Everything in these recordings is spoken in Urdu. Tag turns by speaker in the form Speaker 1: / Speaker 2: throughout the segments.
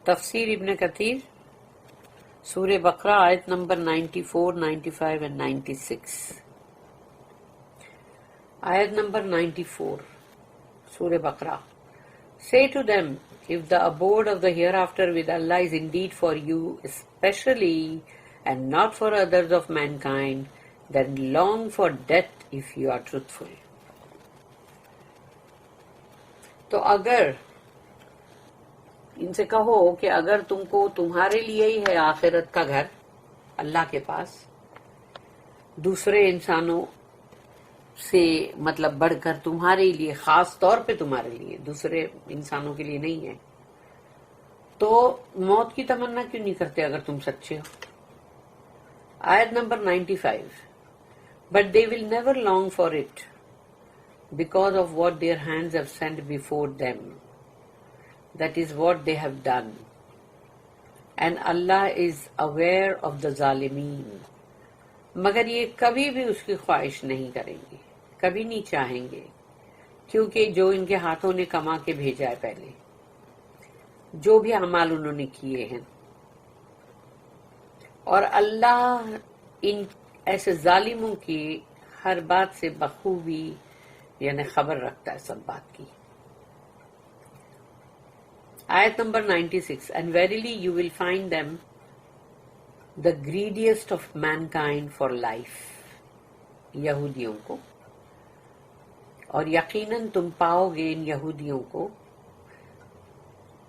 Speaker 1: تفسیر ابن کثیر سورہ بقرہ آیت نمبر 94, 95 and 96. آیت نمبر 94 سورہ بقرہ. Say to them, if the abode of the hereafter with Allah is indeed for you especially and not for others of mankind, then long for death if you are truthful. تو اگر ان سے کہو کہ اگر تم کو تمہارے لیے ہی ہے آخرت کا گھر اللہ کے پاس، دوسرے انسانوں سے مطلب بڑھ کر تمہارے لیے، خاص طور پہ تمہارے لیے، دوسرے انسانوں کے لیے نہیں ہے، تو موت کی تمنا کیوں نہیں کرتے اگر تم سچے ہو؟ آیت number 95. But they will never long for it because of what their hands have sent before them. That is what they have done. And Allah is aware of the ظالمین. مگر یہ کبھی بھی اس کی خواہش نہیں کریں گے، کبھی نہیں چاہیں گے، کیونکہ جو ان کے ہاتھوں نے کما کے بھیجا ہے پہلے، جو بھی اعمال انہوں نے کیے ہیں، اور اللہ ان ایسے ظالموں کی ہر بات سے بخوبی یعنی خبر رکھتا ہے سب بات کی. آیت number 96. And verily you will find them the greediest of mankind for life. یہودیوں کو، اور یقیناً تم پاؤ گے ان یہودیوں کو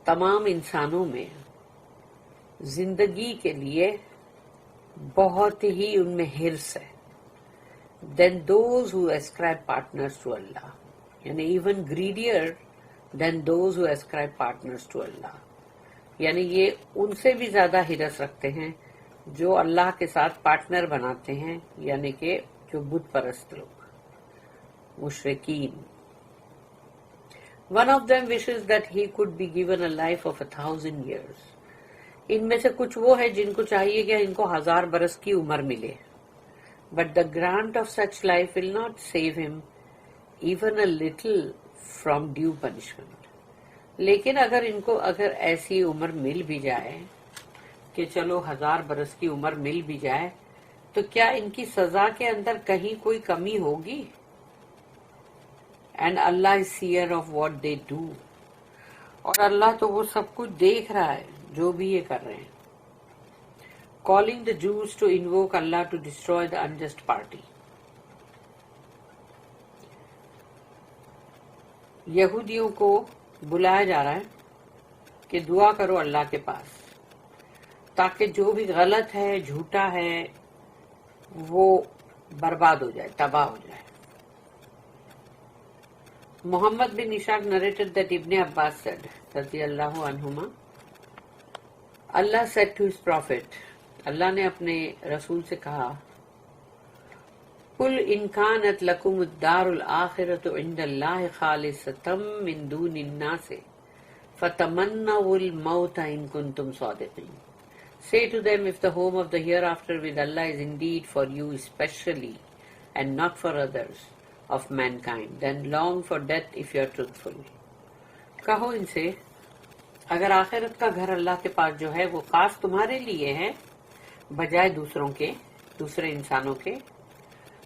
Speaker 1: تمام انسانوں میں زندگی کے لیے بہت ہی ان میں حرص ہے. Then those who ascribe partners to Allah. یعنی even greedier than those who ascribe partners to Allah. یعنی یہ ان سے بھی زیادہ حرص رکھتے ہیں جو اللہ کے ساتھ پارٹنر بناتے ہیں، یعنی کہ جو بت پرست لوگ، مشرکین. One of them wishes that he could be given a life of 1,000 years. ان میں سے کچھ وہ ہے جن کو چاہیے کہ ان کو 1000 برس کی عمر ملے. But the grant of such life will not save him even a little from due punishment. لیکن اگر ان کو اگر ایسی عمر مل بھی جائے کہ چلو 1000 برس کی عمر مل بھی جائے، تو کیا ان کی سزا کے اندر کہیں کوئی کمی ہوگی؟ And Allah is seer of what they do. اور اللہ تو وہ سب کچھ دیکھ رہا ہے جو بھی یہ کر رہے ہیں. Calling the Jews to invoke Allah to destroy the unjust party. یہودیوں کو بلایا جا رہا ہے کہ دعا کرو اللہ کے پاس تاکہ جو بھی غلط ہے، جھوٹا ہے، وہ برباد ہو جائے، تباہ ہو جائے. محمد بن Ishaq narrated that Ibn Abbas said, radiyallahu anhuma, Allah said to his prophet, اللہ نے اپنے رسول سے کہا، قُلْ إِنْ كَانَتْ لَكُمُ الدَّارُ الْآخِرَةُ عِنْدَ اللَّهِ خَالِصَةً مِّن دُونِ النَّاسِ فَتَمَنَّوُا الْمَوْتَ إِن كُنتُمْ صَادِقِينَ. Say to them, if the home of the hereafter with Allah is indeed for you especially and not for others of mankind, then long for death if you are truthful. کہو ان سے، اگر آخرت کا گھر اللہ کے پاس جو ہے وہ خاص تمہارے لیے ہے بجائے دوسروں کے، دوسرے انسانوں کے،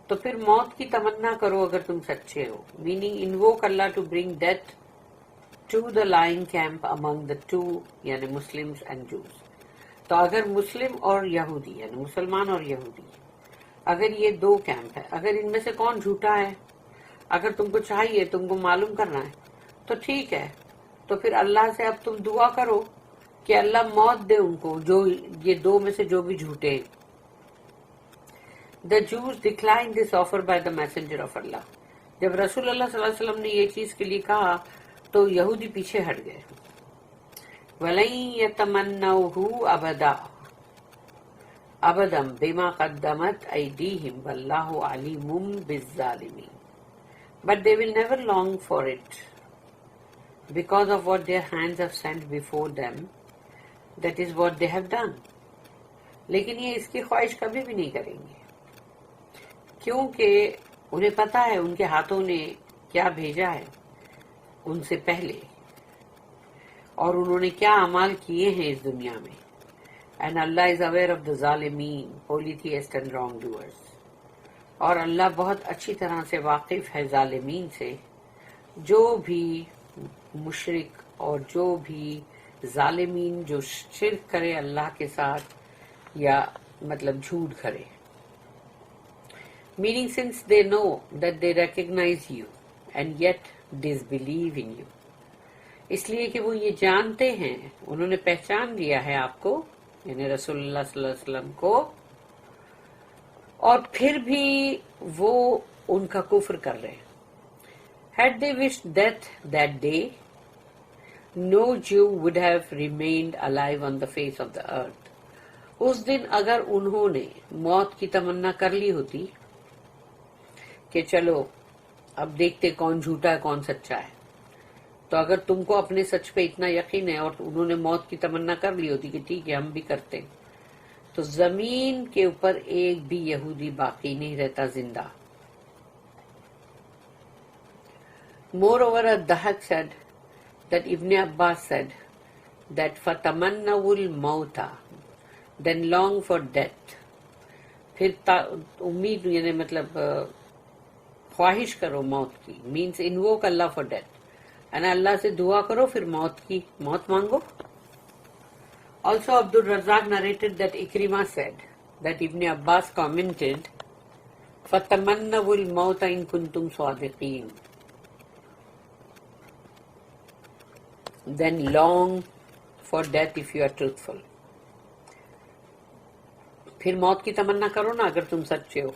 Speaker 1: تو پھر موت کی تمنا کرو اگر تم سچے ہو. Meaning invoke Allah to bring death to the lying camp among the two یعنی مسلمز اینڈ جوز. تو اگر مسلم اور یہودی یعنی مسلمان اور یہودی، اگر یہ دو کیمپ ہے، اگر ان میں سے کون جھوٹا ہے، اگر تم کو چاہیے، تم کو معلوم کرنا ہے، تو ٹھیک ہے، تو پھر اللہ سے اب تم دعا کرو کہ اللہ موت دے ان کو، جو یہ دو میں سے جو بھی جھوٹے. The Jews declined this offer by the messenger of Allah. جب رسول اللہ صلی اللہ علیہ وسلم نے یہ چیز کے لیے کہا تو یہودی پیچھے ہٹ گئے. وَلَن يَتَمَنَّوْهُ أَبَدًا بِمَا قَدَّمَتْ أَيْدِيهِمْ وَاللَّهُ عَلِيمٌ بِالظَّالِمِينَ. But they will never long for it because of what their hands have sent before them. That is what they have done. لیکن یہ اس کی خواہش کبھی بھی نہیں کریں گے، کیونکہ انہیں پتا ہے ان کے ہاتھوں نے کیا بھیجا ہے ان سے پہلے، اور انہوں نے کیا اعمال کیے ہیں اس دنیا میں. And Allah is aware of the ظالمین پولیتھیسٹ اینڈ رانگ ڈوئرس. اور اللہ بہت اچھی طرح سے واقف ہے ظالمین سے، جو بھی مشرک اور جو بھی ظالمین جو شرک کرے اللہ کے ساتھ یا مطلب جھوٹ کرے. Meaning, since they know that they recognize you and yet disbelieve in you. اس لیے کہ وہ یہ جانتے ہیں، انہوں نے پہچان لیا ہے آپ کو، یعنی رسول اللہ صلی اللہ علیہ وسلم کو، اور پھر بھی وہ ان کا کفر کر رہے ہیں. Had they wished death that day, no Jew would have remained alive on the face of the earth. اس دن اگر انہوں نے موت کی تمنا کر لی ہوتی کہ چلو اب دیکھتے کون جھوٹا ہے کون سچا ہے، تو اگر تم کو اپنے سچ پہ اتنا یقین ہے اور انہوں نے موت کی تمنا کر لی ہوتی کہ ٹھیک ہے ہم بھی کرتے ہیں، تو زمین کے اوپر ایک بھی یہودی باقی نہیں رہتا زندہ. Moreover, Ad-Dahak said that Ibn Abbas said that فَتَمَنَّوُا الْمَوْتَ, then long for death. پھر امید یعنی مطلب خواہش کرو موت کی، means invoke Allah for death. and اللہ سے دعا کرو پھر موت مانگو. Also, Abdul Razzaq narrated that Ikrimah said that Ibn Abbas commented, فَتَمَنَّوُا الْمَوْتَ إِن كُنْتُمْ صَادِقِينَ, then long for death if you are truthful. پھر موت کی تمنا کرو نا اگر تم سچے ہو.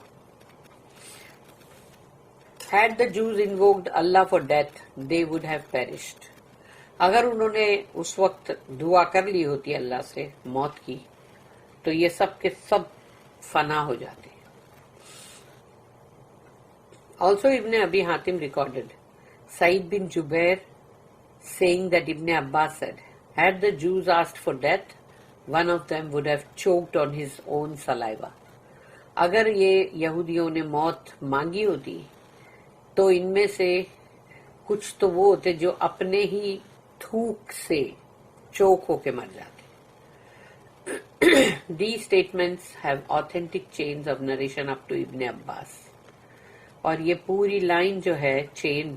Speaker 1: Had the Jews invoked Allah for death, they would have perished. اگر انہوں نے اس وقت دعا کر لی ہوتی اللہ سے موت کی تو یہ سب کے سب فنا ہو جاتے. Also Ibn Abi Hatim recorded Sa'id bin Jubair saying that Ibn Abbas said, had the Jews asked for death, one of them would have choked on his own saliva. اگر یہ یہودیوں نے موت مانگی ہوتی تو ان میں سے کچھ تو وہ ہوتے جو اپنے ہی تھوک سے چوک ہو کے مر جاتے. These statements have authentic chains of narration up to Ibn Abbas. اور یہ پوری لائن جو ہے چین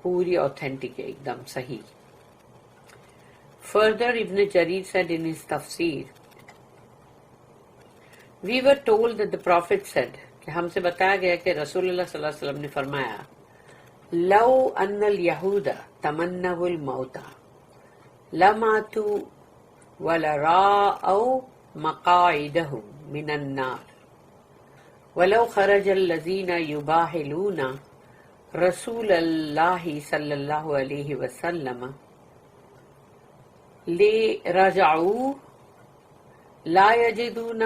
Speaker 1: پوری authentic ہے ایک دم صحیح. Further, Ibn Jarir said in his tafsir, we were told that the Prophet said, کہ ہم سے بتایا گیا کہ رسول اللہ صلی اللہ علیہ وسلم نے فرمایا, لو ان الیہود تمنوا الموت لماتوا ولراءوا مقاعدهم من النار ولو خرج الذین یباہلون رسول اللہ صلی اللہ علیہ وسلم لرجعوا لا یجدون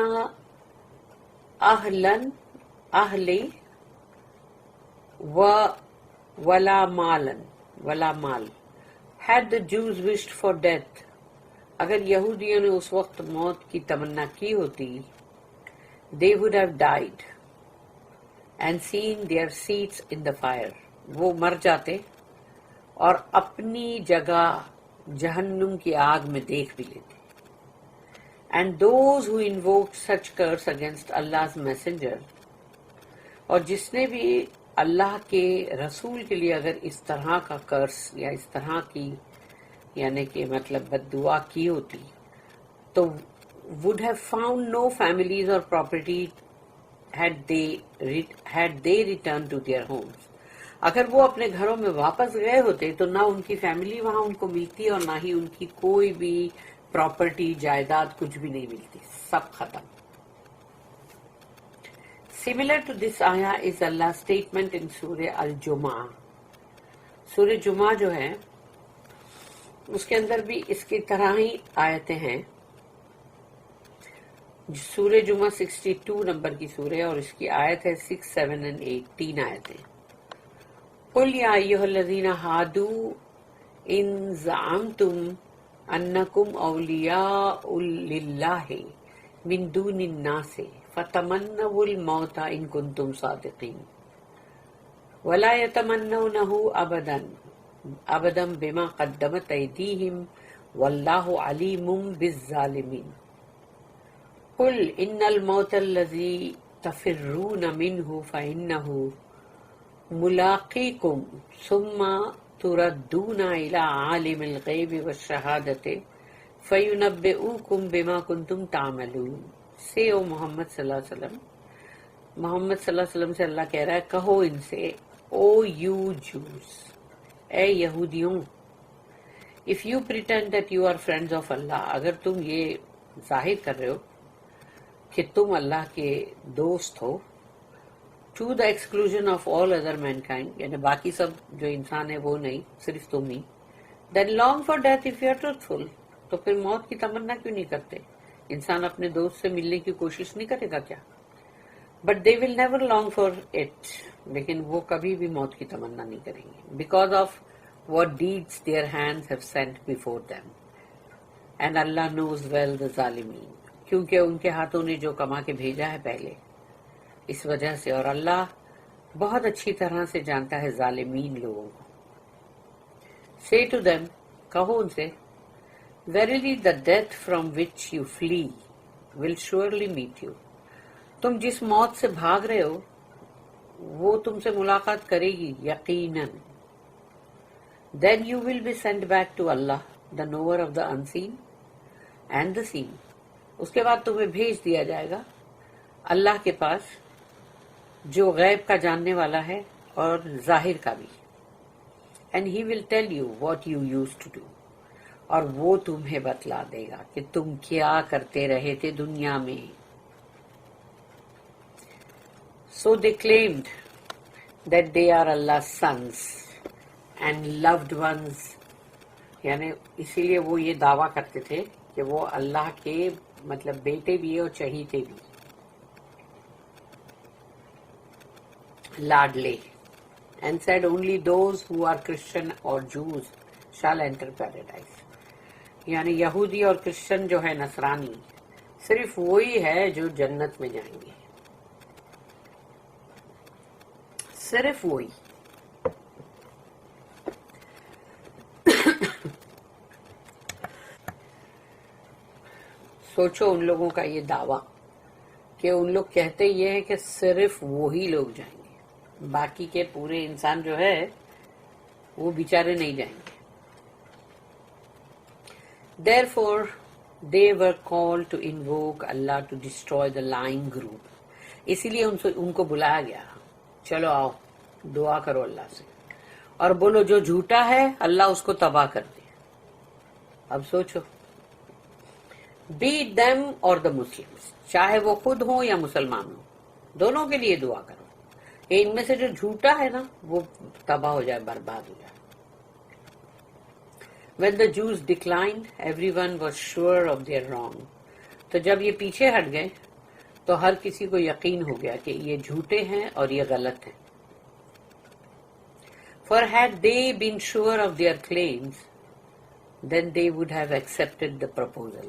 Speaker 1: اہلی ولا مال. Had the Jews wished for death, اگر یہودیوں نے اس وقت موت کی تمنا کی ہوتی, they would have died and seen their seats in the fire. وہ مر جاتے اور اپنی جگہ جہنم کی آگ میں دیکھ بھی لیتے. And those who invoked such curse against Allah's messenger, اور جس نے بھی اللہ کے رسول کے لیے اگر اس طرح کا کرس یا اس طرح کی یعنی کہ مطلب بد دعا کی ہوتی تو would have found no families or property had they returned to their homes. اگر وہ اپنے گھروں میں واپس گئے ہوتے تو نہ ان کی فیملی وہاں ان کو ملتی اور نہ ہی ان کی کوئی بھی پراپرٹی جائیداد کچھ بھی نہیں ملتی، سب ختم. Similar to this ayah is Allah's statement in Surah Al-Jumu'ah. سورہ جمعہ جو ہے اس کے اندر بھی اس کی طرح ہی آیتیں ہیں. سورہ جمعہ 62 نمبر کی سورہ اور اس کی آیت ہے 6, 7 and 8 تین آیتیں. قُلْ يَا أَيُّهَا الَّذِينَ هَادُوا إِن زَعَمْتُمْ أَنَّكُمْ أَوْلِيَاءُ لِلَّهِ مِن دُونِ النَّاسِ فَتَمَنَّوُا الْمَوْتَ إِن كُنتُمْ صَادِقِينَ وَلَا يَتَمَنَّوْنَهُ أَبَدًا بِمَا قَدَّمَتْ أَيْدِيهِمْ واللہ علیم بالظالمین قل ان الموت الذی تفرون منہ فإنہ ملاقیکم ثم تردون الی عالم الغیب والشہادۃ فینبئوکم بما کنتم تعملون. سے او محمد صلی اللہ علیہ وسلم، محمد صلی اللہ علیہ وسلم سے اللہ کہہ رہا ہے کہو ان سے، او یو جوز، اے یہودیوں، if you pretend that you are friends of Allah، اگر تم یہ ظاہر کر رہے ہو کہ تم اللہ کے دوست ہو، to the exclusion of all other mankind، یعنی باقی سب جو انسان ہے وہ نہیں، صرف تم ہی، then long for death if you are truthful، تو پھر موت کی تمنا کیوں نہیں کرتے؟ انسان اپنے دوست سے ملنے کی کوشش نہیں کرے گا کیا؟ but they will never long for it، لیکن وہ کبھی بھی موت کی تمنا نہیں کریں گے، because of what deeds their hands have sent before them، and Allah knows well the ظالمین، کیونکہ ان کے ہاتھوں نے جو کما کے بھیجا ہے پہلے، اس وجہ سے، اور اللہ بہت اچھی طرح سے جانتا ہے ظالمین لوگوں کو. say to them، کہو ان سے، verily the death from which you flee will surely meet you، تم جس موت سے بھاگ رہے ہو وہ تم سے ملاقات کرے گی یقیناً. then you will be sent back to Allah the knower of the unseen and the seen، اس کے بعد تمہیں بھیج دیا جائے گا اللہ کے پاس جو غیب کا جاننے والا ہے اور ظاہر کا بھی. and he will tell you what you used to do، اور وہ تمہیں بتلا دے گا کہ تم کیا کرتے رہے تھے دنیا میں. so they claimed that they are Allah's sons and loved ones، یعنی اسی لیے وہ یہ دعویٰ کرتے تھے کہ وہ اللہ کے مطلب بیٹے بھی اور چہیتے بھی، لاڈلے. and said only those who are Christian or Jews shall enter paradise، یعنی یہودی اور کرسچن جو ہے نصرانی صرف وہی ہے جو جنت میں جائیں گے، صرف وہی. سوچو ان لوگوں کا یہ دعویٰ کہ ان لوگ کہتے یہ ہے کہ صرف وہی لوگ جائیں گے، باقی کے پورے انسان جو ہے وہ بیچارے نہیں جائیں گے. therefore they were called to invoke Allah to destroy the lying group، اسی لیے ان کو بلایا گیا، چلو آؤ دعا کرو اللہ سے اور بولو جو جھوٹا ہے اللہ اس کو تباہ کر دے. اب سوچو، be them or the Muslims، چاہے وہ خود ہوں یا مسلمان ہوں، دونوں کے لیے دعا کرو کہ ان میں سے جو جھوٹا ہے نا وہ تباہ ہو جائے، برباد ہو جائے. when the Jews declined everyone was sure of their wrong، تو جب یہ پیچھے ہٹ گئے تو ہر کسی کو یقین ہو گیا کہ یہ جھوٹے ہیں اور یہ غلط ہیں. for had they been sure of their claims then they would have accepted the proposal،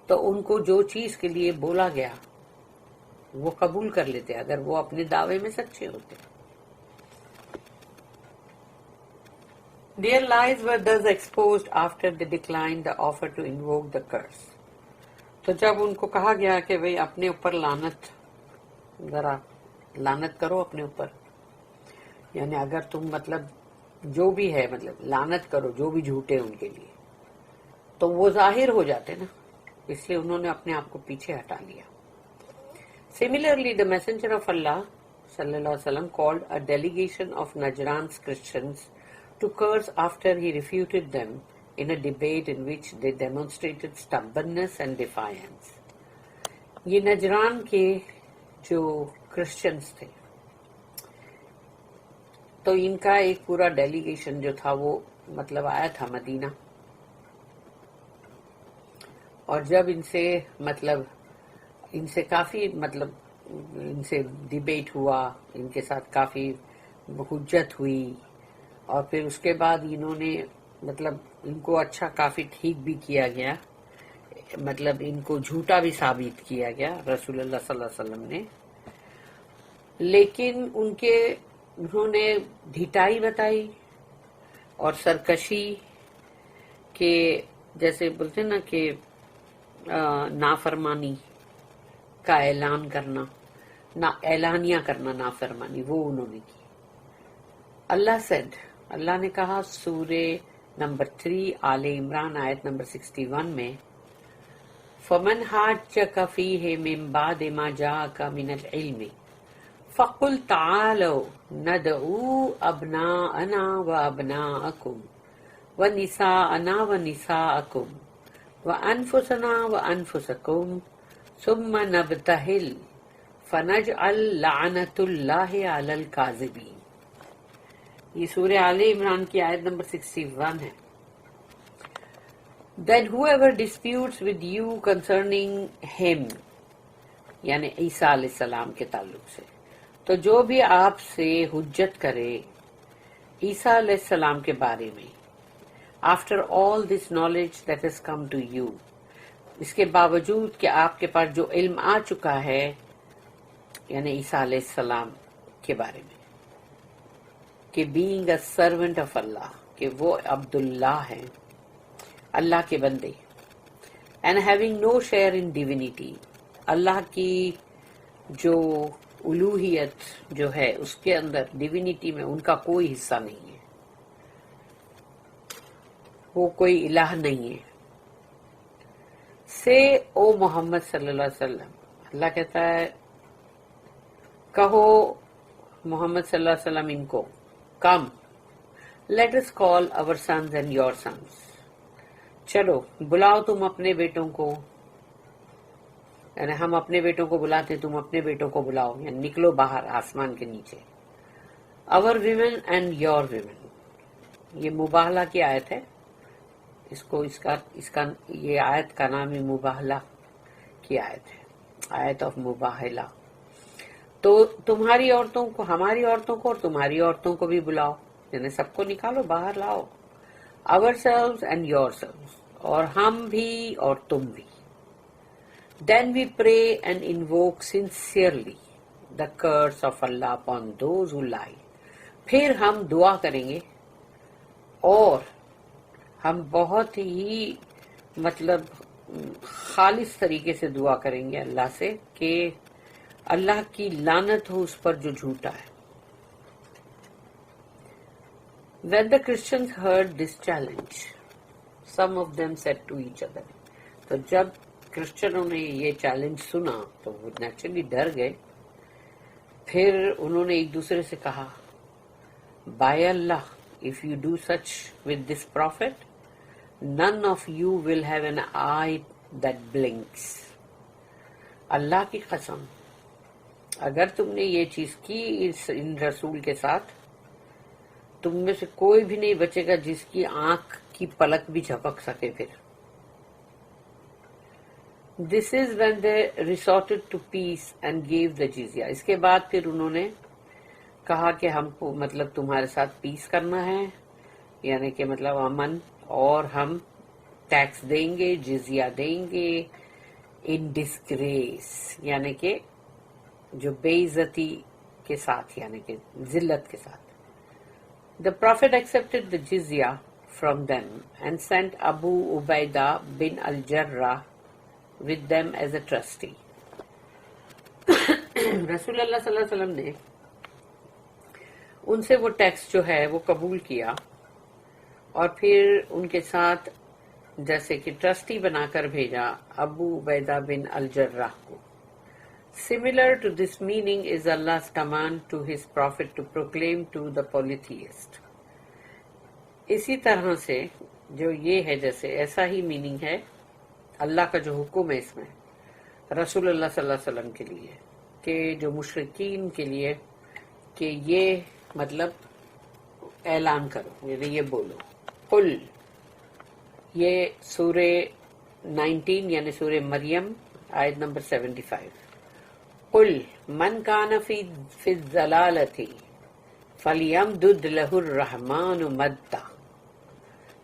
Speaker 1: تو ان کو جو چیز کے لیے بولا گیا وہ قبول کر لیتے اگر وہ اپنے دعوے میں سچے ہوتے. Their lies were thus exposed after they declined the offer to invoke the curse، تو جب ان کو کہا گیا کہ بھئی اپنے اوپر لعنت، ذرا لعنت کرو اپنے اوپر، یعنی اگر تم مطلب جو بھی ہے مطلب لعنت کرو جو بھی جھوٹے ان کے لیے، تو وہ ظاہر ہو جاتے نا، اس لیے انہوں نے اپنے آپ کو پیچھے ہٹا لیا. Similarly, the Messenger of Allah sallallahu alaihi wasallam called a delegation of Najran's Christians to curse after he refuted them in a debate in which they demonstrated stubbornness and defiance. یہ نجران کے جو کرسچنز تھے تو ان کا ایک پورا ڈیلیگیشن جو تھا وہ مطلب آیا تھا مدینہ، اور جب ان سے کافی مطلب ان سے ڈیبیٹ ہوا، ان کے ساتھ کافی حجت ہوئی، اور پھر اس کے بعد انہوں نے مطلب ان کو اچھا کافی ٹھیک بھی کیا گیا، مطلب ان کو جھوٹا بھی ثابت کیا گیا رسول اللہ صلی اللہ علیہ وسلم نے، لیکن انہوں نے ڈھٹائی بتائی اور سرکشی کہ جیسے بولتے ہیں نا کہ نافرمانی کا اعلان کرنا، اعلانیہ کرنا نافرمانی، وہ انہوں نے کی. اللہ سیڈ، اللہ نے کہا سورہ نمبر 3 آل عمران آیت نمبر 61 میں، فمن حاجک فیہ من بعد ما جاءک من العلم فقل تعالوا ندعو ابناءنا وابناءکم ونساءنا ونساءکم وانفسنا وانفسکم ثم نبتہل فنجعل لعنت اللہ علی الکاذبین. یہ سورہ آل عمران کی آیت نمبر 61 ہے. Then whoever disputes with you concerning him، یعنی عیسیٰ علیہ السلام کے تعلق سے، تو جو بھی آپ سے حجت کرے عیسیٰ علیہ السلام کے بارے میں، after all this knowledge that has come to you، اس کے باوجود کہ آپ کے پاس جو علم آ چکا ہے یعنی عیسیٰ علیہ السلام کے بارے میں، کہ being a servant of اللہ، کہ وہ عبداللہ ہیں، اللہ کے بندے، and having no share in divinity، اللہ کی جو الوہیت جو ہے اس کے اندر، ڈیوینٹی میں ان کا کوئی حصہ نہیں ہے، وہ کوئی الہ نہیں ہے. سے او محمد صلی اللہ علیہ وسلم، اللہ کہتا ہے کہو محمد صلی اللہ علیہ وسلم ان کو، come let us call our sons and your sons، چلو بلاؤ تم اپنے بیٹوں کو، یعنی ہم اپنے بیٹوں کو بلاتے، تم اپنے بیٹوں کو بلاؤ، یعنی نکلو باہر آسمان کے نیچے. our women and your women، یہ مباہلہ کی آیت ہے، اس کا یہ آیت کا نام ہی مباہلہ کی آیت ہے، آیت آف مباہلہ. تو تمہاری عورتوں کو، ہماری عورتوں کو اور تمہاری عورتوں کو بھی بلاؤ، یعنی سب کو نکالو باہر لاؤ. ourselves and yourselves، اور ہم بھی اور تم بھی. then we pray and invoke sincerely the curse of Allah upon those who lie، پھر ہم دعا کریں گے اور ہم بہت ہی مطلب خالص طریقے سے دعا کریں گے اللہ سے کہ اللہ کی لعنت ہو اس پر جو جھوٹا ہے. When the Christians heard this challenge، some of them said to each other، تو جب کرسچنوں نے یہ چیلنج سنا تو وہ نیچرلی ڈر گئے. پھر انہوں نے ایک دوسرے سے کہا، by Allah, if you do such with this prophet none of you will have an eye that blinks، اللہ کی قسم اگر تم نے یہ چیز کی ان رسول کے ساتھ، تم میں سے کوئی بھی نہیں بچے گا جس کی آنکھ کی پلک بھی جھپک سکے. پھر This is when they resorted to peace and gave the jizya، اس کے بعد پھر انہوں نے کہا کہ ہم کو مطلب تمہارے ساتھ پیس کرنا ہے، یعنی کہ مطلب امن، اور ہم ٹیکس دیں گے، جزیہ دیں گے، ان ڈسگریس، یعنی کہ جو بے عزتی کے ساتھ، یعنی کہ ذلت کے ساتھ. The Prophet accepted the jizya from them and sent Abu Ubaidah bin al-Jarrah with them as a trustee. رسول اللہ صلی اللہ علیہ وسلم نے ان سے وہ ٹیکس جو ہے وہ قبول کیا اور پھر ان کے ساتھ جیسے کہ ٹرسٹی بنا کر بھیجا ابو عبیدہ بن الجراح کو. Similar to this meaning is Allah's command to His Prophet to proclaim to the polytheist. اسی طرح سے جو یہ ہے جیسے ایسا ہی میننگ ہے اللہ کا جو حکم ہے اس میں رسول اللہ صلی اللہ علیہ وسلم کے لیے کہ جو مشرکین کے لیے کہ یہ مطلب اعلان کرو، یعنی یہ بولو، قل، یہ سورہ 19 یعنی سورہ مریم آیت نمبر 75. قل من کان فی الضلالۃ فلیمدد لہ الرحمن مدا.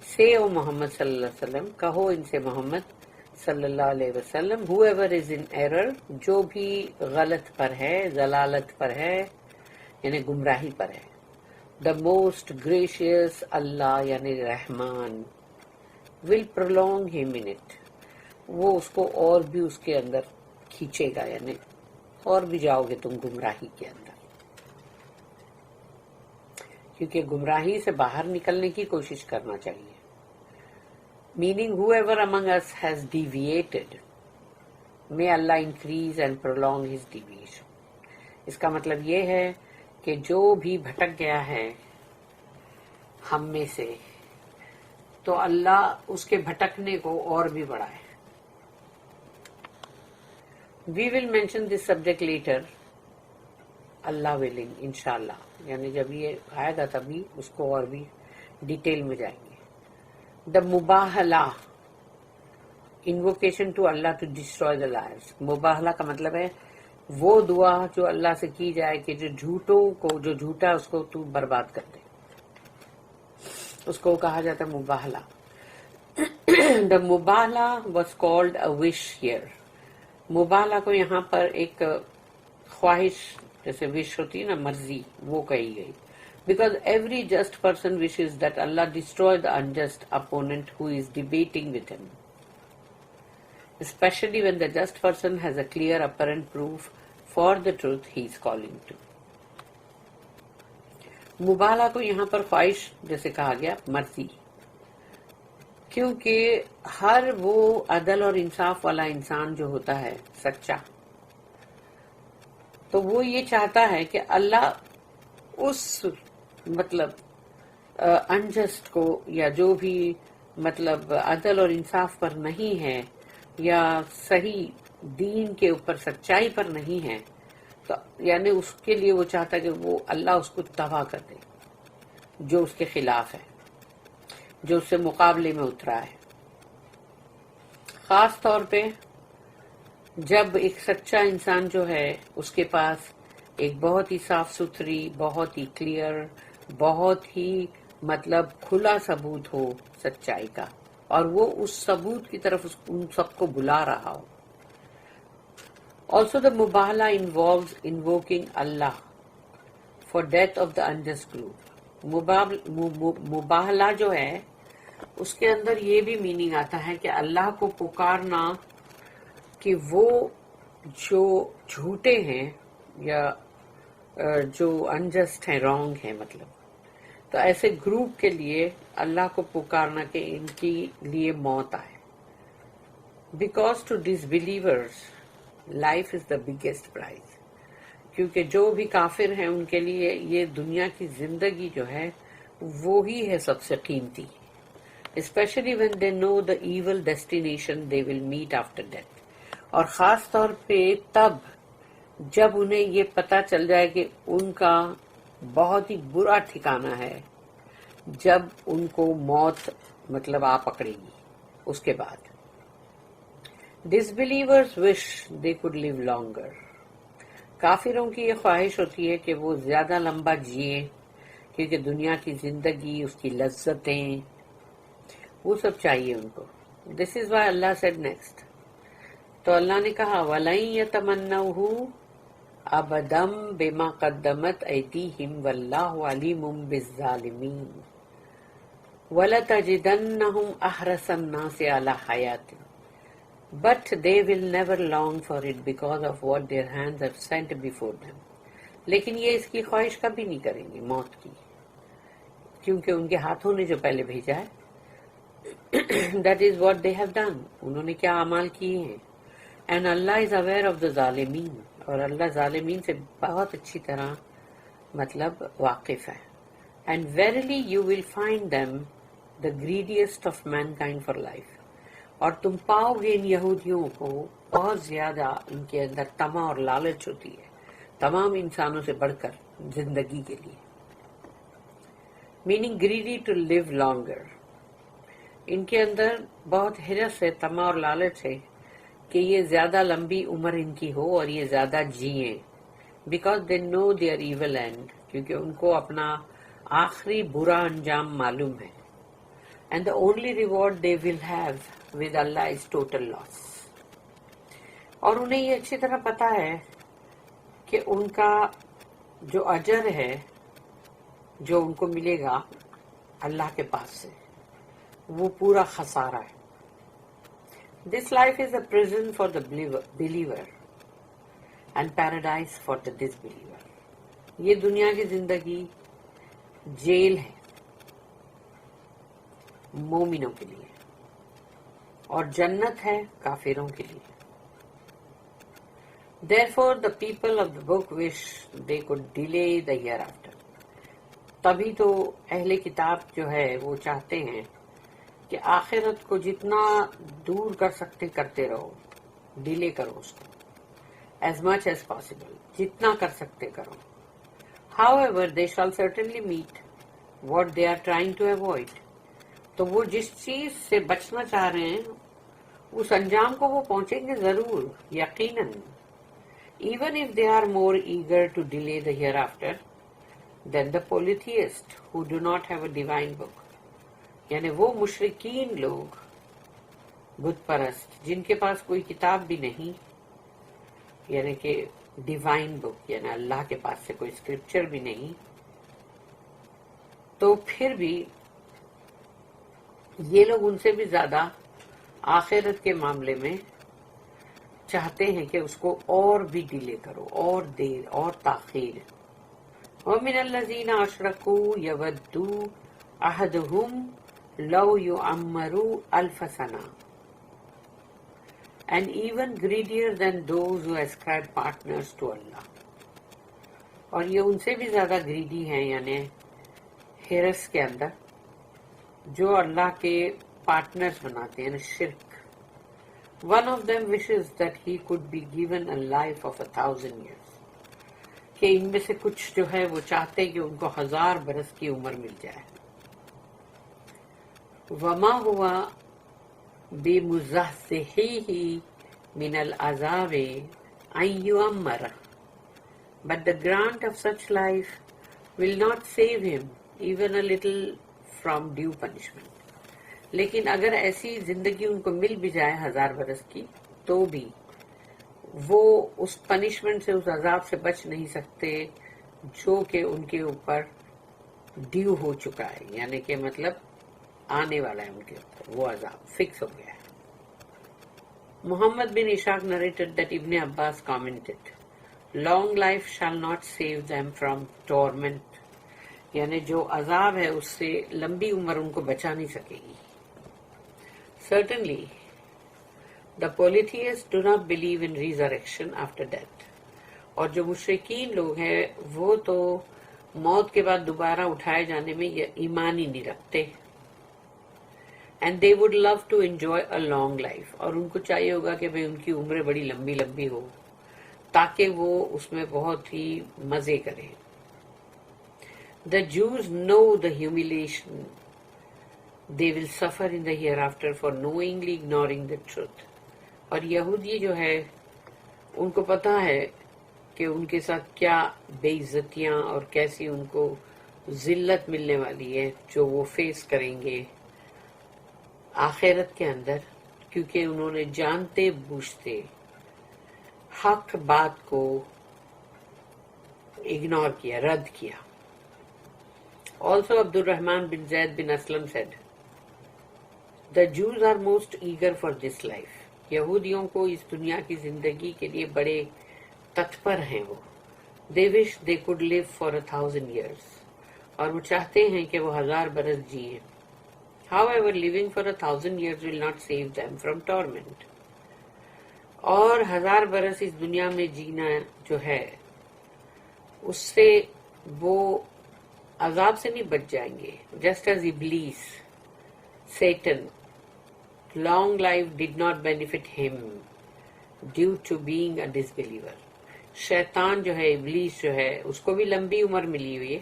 Speaker 1: سے او محمد صلی اللہ علیہ وسلم، کہو ان سے محمد صلی اللہ علیہ وسلم، whoever is in error، جو بھی غلط پر ہے، ضلالت پر ہے یعنی گمراہی پر ہے. the most gracious اللہ یعنی رحمان will prolong him in it. وہ اس کو اور بھی اس کے اندر کھینچے گا، یعنی اور بھی جاؤ گے تم گمراہی کے اندر، کیونکہ گمراہی سے باہر نکلنے کی کوشش کرنا چاہیے. Meaning whoever among us has deviated, may Allah increase and prolong his deviation. اس کا مطلب یہ ہے کہ جو بھی بھٹک گیا ہے ہم میں سے، تو اللہ اس کے بھٹکنے کو اور بھی بڑھائے. We will mention this subject later, Allah willing, انشاءاللہ. یعنی جب یہ آئے گا تبھی اس کو اور بھی ڈیٹیل میں جائیں گے. The مباہلہ، invocation to Allah to destroy the liars. مباہلہ کا مطلب ہے وہ دعا جو اللہ سے کی جائے کہ جو جھوٹوں کو، جو جھوٹا اس کو تو برباد کر دے، اس کو کہا جاتا ہے مباہلہ. The مباہلہ was called a wish here. مباہلہ کو یہاں پر ایک خواہش، جیسے وش ہوتی ہے نا، مرضی، وہ کہی گئی. Because every just person wishes that Allah destroy the unjust opponent who is debating with him, especially when the just person has a clear apparent proof for the truth he is calling to. مبالہ کو یہاں پر خواہش جیسے کہا گیا، مرضی، کیونکہ ہر وہ عدل اور انصاف والا انسان جو ہوتا ہے سچا، تو وہ یہ چاہتا ہے کہ اللہ اس مطلب انجسٹ کو، یا جو بھی مطلب عدل اور انصاف پر نہیں ہے، یا صحیح دین کے اوپر سچائی پر نہیں ہے، تو یعنی اس کے لیے وہ چاہتا ہے کہ وہ اللہ اس کو تباہ کر دے، جو اس کے خلاف ہے، جو اس سے مقابلے میں اترا ہے. خاص طور پہ جب ایک سچا انسان جو ہے اس کے پاس ایک بہت ہی صاف ستھری، بہت ہی کلیئر، بہت ہی مطلب کھلا ثبوت ہو سچائی کا، اور وہ اس ثبوت کی طرف ان سب کو بلا رہا ہو. Also the مباہلہ involves invoking Allah for death of the unjust group. مباہلہ جو ہے اس کے اندر یہ بھی میننگ آتا ہے کہ اللہ کو پکارنا کہ وہ جو جھوٹے ہیں یا جو انجسٹ ہیں، رانگ ہیں، مطلب تو ایسے گروپ کے لیے اللہ کو پکارنا کہ ان کی لیے موت آئے. Because to disbelievers life is the biggest prize. کیونکہ جو بھی کافر ہیں ان کے لیے یہ دنیا کی زندگی جو ہے وہی ہے سب سے قیمتی. Specially when they know the evil destination they will meet after death. اور خاص طور پہ تب جب انہیں یہ پتا چل جائے کہ ان کا بہت ہی برا ٹھکانہ ہے، جب ان کو موت مطلب آ پکڑے گی اس کے بعد. Disbelievers wish they could live longer. کافروں کی یہ خواہش ہوتی ہے کہ وہ زیادہ لمبا جئیں، کیونکہ دنیا کی زندگی، اس کی لذتیں، وہ سب چاہیے ان کو. This is why Allah said next. تو اللہ نے کہا وَلَن يَتَمَنَّوْهُ أَبَدًا بِمَا قَدَّمَتْ أَيْدِيهِمْ وَاللَّهُ عَلِيمٌ بِالظَّالِمِينَ وَلَتَجِدَنَّهُمْ أَحْرَصَ النَّاسِ عَلَى حَيَاةٍ but they will never long for it because of what their hands have sent before them. لیکن یہ اس کی خواہش کبھی نہیں کریں گے موت کی، کیونکہ ان کے ہاتھوں نے جو پہلے بھیجا ہے that is what they have done. انہوں نے کیا اعمال کیے ہیں. And Allah is aware of the ظالمین، اور اللہ ظالمین سے بہت اچھی طرح مطلب واقف ہے. And verily you will find them the greediest of mankind for life. اور تم پاؤ گے ان یہودیوں کو بہت زیادہ ان کے اندر طمع اور لالچ ہوتی ہے تمام انسانوں سے بڑھ کر زندگی کے لیے. Meaning greedy to live longer. ان کے اندر بہت حرص ہے، طمع اور لالچ ہے کہ یہ زیادہ لمبی عمر ان کی ہو اور یہ زیادہ جئیں. Because they know their evil end, کیونکہ ان کو اپنا آخری برا انجام معلوم ہے. And the only reward they will have with Allah is total loss. اور انہیں یہ اچھی طرح پتا ہے کہ ان کا جو اجر ہے جو ان کو ملے گا اللہ کے پاس سے، وہ پورا خسارہ ہے. This life is a prison for the believer and paradise for the disbeliever. یہ دنیا کی زندگی جیل ہے مومنوں کے لیے اور جنت ہے کافروں کے لیے. Therefore the people of the book wish they could delay the hereafter. تبھی تو اہل کتاب جو ہے وہ چاہتے ہیں کہ آخرت کو جتنا دور کر سکتے کرتے رہو، ڈیلے کرو اس کو as much as possible، جتنا کر سکتے کرو. However, they shall certainly meet what they are trying to avoid. تو وہ جس چیز سے بچنا چاہ رہے ہیں اس انجام کو وہ پہنچیں گے ضرور، یقیناً. Even if they are more eager to delay the hereafter than the polytheists who do not have a divine book. یعنی وہ مشرکین لوگ بت پرست جن کے پاس کوئی کتاب بھی نہیں، یعنی کہ ڈیوائن بک، یعنی اللہ کے پاس سے کوئی اسکرپچر بھی نہیں، تو پھر بھی یہ لوگ ان سے بھی زیادہ آخرت کے معاملے میں چاہتے ہیں کہ اس کو اور بھی ڈیلے کرو، اور دیر اور تاخیر. وَمِنَ الَّذِينَ أَشْرَكُوا يَوَدُّوا أَحَدُهُمْ لَوْ يُعَمَّرُوا أَلْفَ سَنَةٍ and even greedier than those who ascribe partners to Allah. اور یہ ان سے بھی زیادہ گریڈی ہیں، یعنی ہرس کے اندر جو اللہ کے پارٹنرز بناتے ہیں، شرک. One of them wishes that he could be given a life of 1,000 years. کہ ان میں سے کچھ جو ہے وہ چاہتے کہ ان کو 1000 برس کی عمر مل جائے. وما ہوا بمزحزحه من العذاب ان يعمر, but the grant of such life will not save him even a little from due punishment. لیکن اگر ایسی زندگی ان کو مل بھی جائے 1000 برس کی تو بھی وہ اس پنشمنٹ سے، اس عذاب سے بچ نہیں سکتے جو کہ ان کے اوپر ڈیو ہو چکا ہے، یعنی کہ مطلب آنے والا ہے ان کے اوپر، وہ عذاب فکس ہو گیا ہے. محمد بن Ishaq narrated that Ibn Abbas commented, long life shall not save them from torment. یعنی جو عذاب ہے اس سے لمبی عمر ان کو بچا نہیں سکے گی. Certainly, the polytheists do not believe in resurrection after death. اور جو مشرکین لوگ ہیں وہ تو موت کے بعد دوبارہ اٹھائے جانے میں ایمان ہی نہیں رکھتے. And they would love to enjoy a long life. اور ان کو چاہیے ہوگا کہ بھئی ان کی عمریں بڑی لمبی لمبی ہو تاکہ وہ اس میں بہت ہی مزے کریں. The Jews know the humiliation they will suffer in the hereafter for knowingly ignoring the truth. اور یہودی جو ہے ان کو پتا ہے کہ ان کے ساتھ کیا بے عزتیاں اور کیسی ان کو ذلت ملنے والی ہے جو وہ فیس کریں گے آخرت کے اندر، کیونکہ انہوں نے جانتے بوجھتے حق بات کو اگنور کیا، رد کیا. Also عبد الرحمن بن زید بن Aslam said, The Jews are most eager for this life. یہودیوں کو اس دنیا کی زندگی کے لیے بڑے تتپر ہیں وہ. They wish they could live for 1,000 years. اور وہ چاہتے ہیں کہ وہ 1000 برس جئیں. However, living for 1,000 years will not save them from torment. اور 1000 برس اس دنیا میں جینا جو ہے اس سے وہ عذاب سے نہیں بچ جائیں گے. Just as Iblis, Satan, long life did not benefit him due to being a disbeliever. شیطان جو ہے، ابلیس جو ہے، اس کو بھی لمبی عمر ملی ہوئی ہے،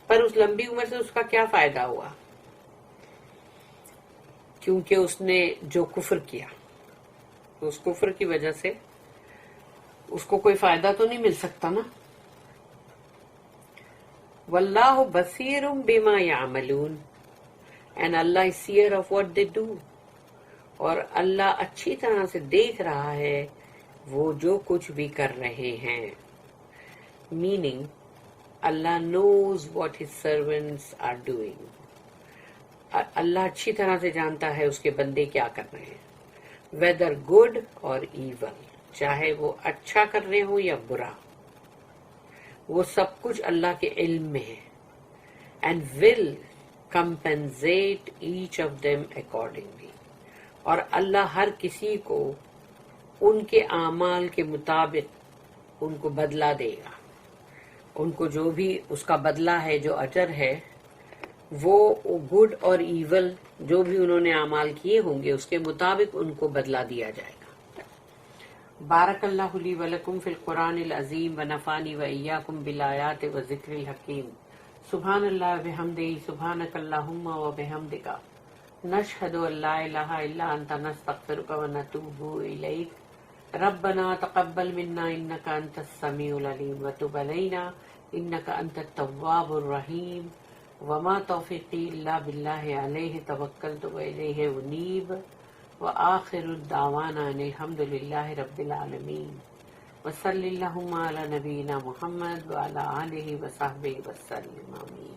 Speaker 1: پر اس لمبی عمر سے اس کا کیا فائدہ ہوا؟ کیونکہ اس نے جو کفر کیا، اس کفر کی وجہ سے اس کو کوئی فائدہ تو نہیں مل سکتا نا. واللہ بصیر بما یعملون, and Allah is seer of what they do. اور اللہ اچھی طرح سے دیکھ رہا ہے وہ جو کچھ بھی کر رہے ہیں. Meaning, Allah knows what His servants are doing. اللہ اچھی طرح سے جانتا ہے اس کے بندے کیا کر رہے ہیں، ویدر گڈ اور ایول، چاہے وہ اچھا کر رہے ہو یا برا، وہ سب کچھ اللہ کے علم میں ہے. And will compensate each of them accordingly, اور اللہ ہر کسی کو ان کے اعمال کے مطابق ان کو بدلہ دے گا. ان کو جو بھی اس کا بدلہ ہے، جو اجر ہے، وہ گڈ اور ایول جو بھی انہوں نے اعمال کیے ہوں گے اس کے مطابق ان کو بدلہ دیا جائے گا. بارک اللہ لی ولکم فی القرآن العظیم ونفعنی وإیاکم بالآیات والذکر الحکیم. سبحان اللہ وبحمدہ، سبحانک اللہم وبحمدک، نشہد ان لا الہ الا انت، نستغفرک ونتوب الیک. ربنا تقبل منا انک انت السمیع العلیم وتب علینا انک انت التواب الرحیم. وما توفیقی الا باللہ علیہ توکلت والیہ انیب. وآخر الدعوانا ان الحمد للہ رب العالمین. وصلی اللہم علی نبینا محمد وعلی آلہ وصحبہ وسلم. آمین.